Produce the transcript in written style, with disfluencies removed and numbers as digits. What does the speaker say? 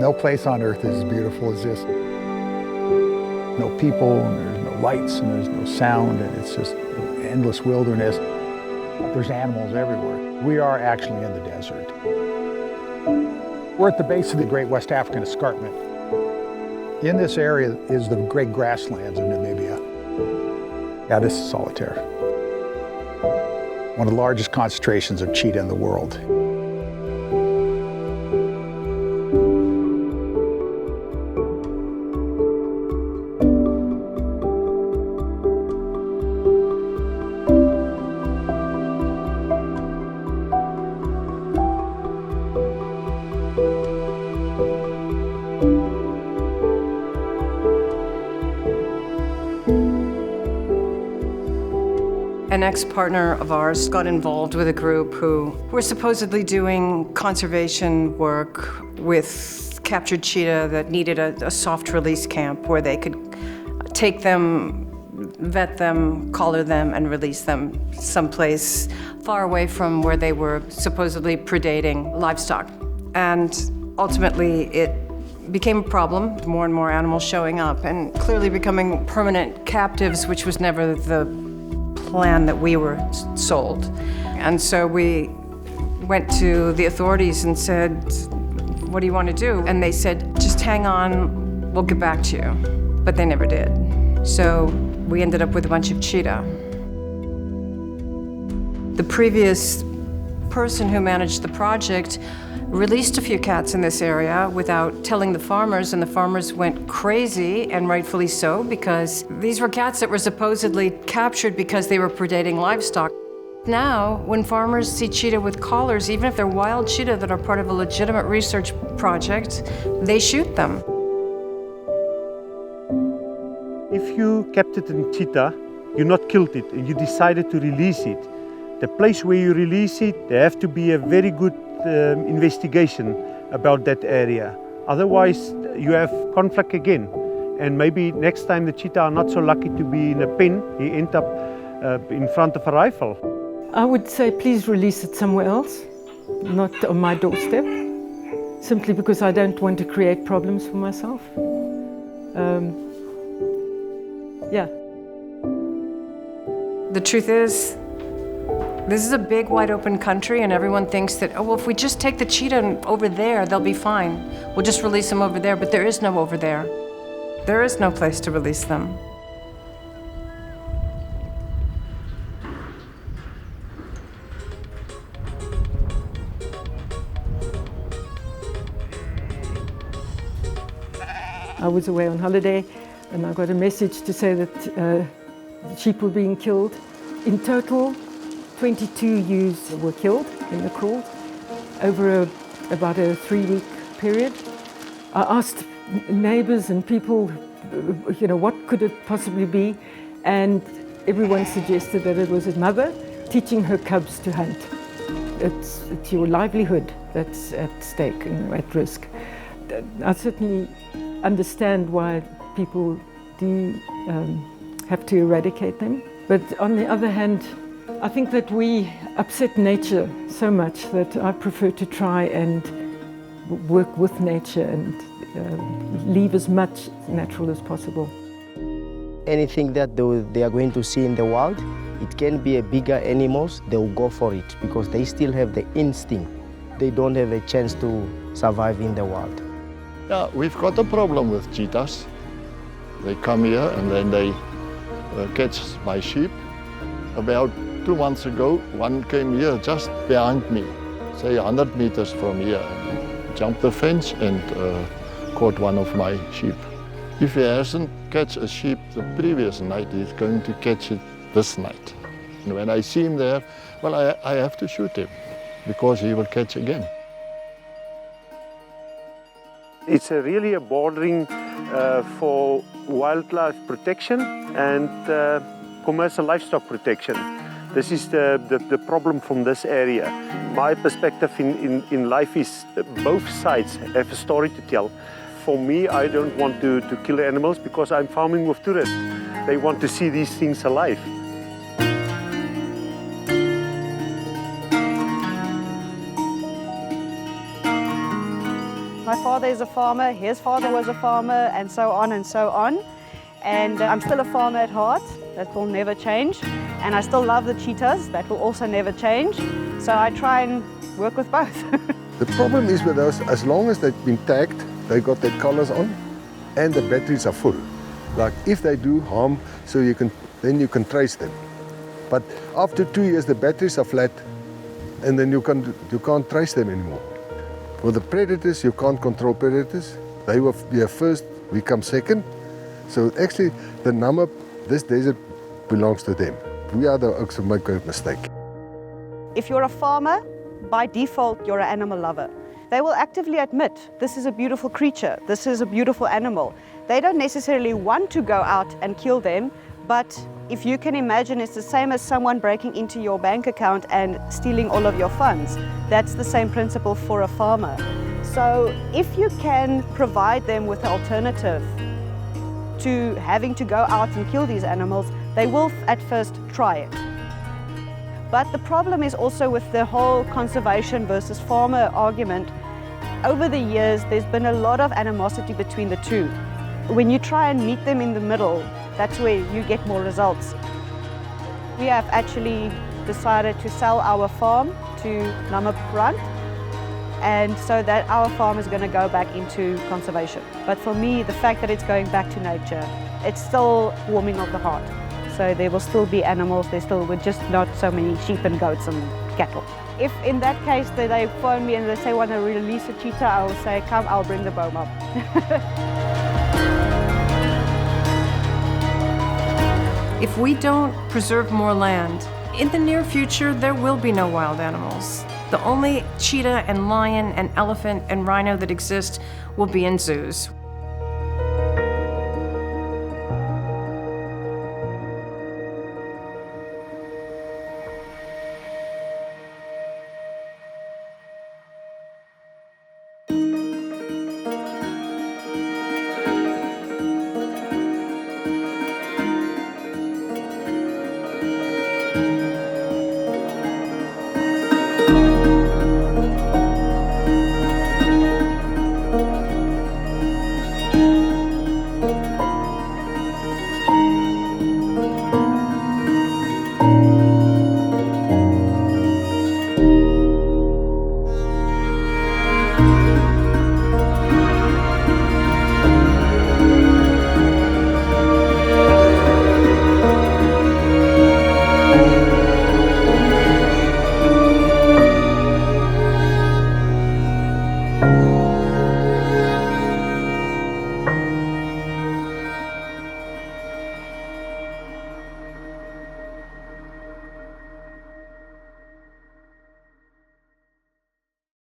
No place on earth is as beautiful as this. No people, and there's no lights, and there's no sound, and it's just endless wilderness. There's animals everywhere. We are actually in the desert. We're at the base of the Great West African Escarpment. In this area is the great grasslands of Namibia. Yeah, this is Solitaire. One of the largest concentrations of cheetah in the world. An ex-partner of ours got involved with a group who were supposedly doing conservation work with captured cheetah that needed a soft release camp where they could take them, vet them, collar them, and release them someplace far away from where they were supposedly predating livestock. And ultimately, it became a problem, more and more animals showing up and clearly becoming permanent captives, which was never the plan that we were sold. And so we went to the authorities and said, what do you want to do? And they said, just hang on, we'll get back to you. But they never did. So we ended up with a bunch of cheetah. The previous person who managed the project released a few cats in this area without telling the farmers, and the farmers went crazy, and rightfully so, because these were cats that were supposedly captured because they were predating livestock. Now, when farmers see cheetah with collars, even if they're wild cheetah that are part of a legitimate research project, they shoot them. If you captured a cheetah, you not killed it, and you decided to release it, the place where you release it, there have to be a very good investigation about that area. Otherwise, you have conflict again. And maybe next time the cheetah are not so lucky to be in a pen, he end up in front of a rifle. I would say please release it somewhere else, not on my doorstep, simply because I don't want to create problems for myself. Yeah. The truth is, this is a big, wide open country, and everyone thinks that, oh, well, if we just take the cheetah over there, they'll be fine. We'll just release them over there, but there is no over there. There is no place to release them. I was away on holiday, and I got a message to say that the sheep were being killed. In total, 22 ewes were killed in the kraal over about a 3-week period. I asked neighbors and people, what could it possibly be? And everyone suggested that it was a mother teaching her cubs to hunt. It's your livelihood that's at stake and at risk. I certainly understand why people do have to eradicate them. But on the other hand, I think that we upset nature so much that I prefer to try and work with nature and leave as much natural as possible. Anything that they are going to see in the wild, it can be a bigger animals, they will go for it because they still have the instinct. They don't have a chance to survive in the wild. Yeah, we've got a problem with cheetahs. They come here and then they catch my sheep. About 2 months ago, one came here just behind me, say 100 meters from here, and jumped the fence and caught one of my sheep. If he hasn't catch a sheep the previous night, he's going to catch it this night. And when I see him there, well, I have to shoot him because he will catch again. It's really a bordering for wildlife protection and commercial livestock protection. This is the problem from this area. My perspective in life is both sides have a story to tell. For me, I don't want to kill animals because I'm farming with tourists. They want to see these things alive. My father is a farmer, his father was a farmer, and so on and so on. And I'm still a farmer at heart. That will never change. And I still love the cheetahs. That will also never change. So I try and work with both. The problem is with those, as long as they've been tagged, they got their collars on, and the batteries are full. Like if they do harm, then you can trace them. But after 2 years, the batteries are flat, and then you can't trace them anymore. For the predators, you can't control predators. They were first, we come second. So actually, the Namib, this desert belongs to them. We are the ones who make a mistake. If you're a farmer, by default, you're an animal lover. They will actively admit, this is a beautiful creature, this is a beautiful animal. They don't necessarily want to go out and kill them, but if you can imagine, it's the same as someone breaking into your bank account and stealing all of your funds. That's the same principle for a farmer. So if you can provide them with an alternative to having to go out and kill these animals, they will at first try it. But the problem is also with the whole conservation versus farmer argument. Over the years, there's been a lot of animosity between the two. When you try and meet them in the middle, that's where you get more results. We have actually decided to sell our farm to Namibia, and so that our farm is going to go back into conservation. But for me, the fact that it's going back to nature, it's still warming of the heart. So there will still be animals, there still would just not so many sheep and goats and cattle. If in that case they phone me and they say want to release a cheetah, I will say, come, I'll bring the boom up. If we don't preserve more land, in the near future, there will be no wild animals. The only cheetah and lion and elephant and rhino that exist will be in zoos.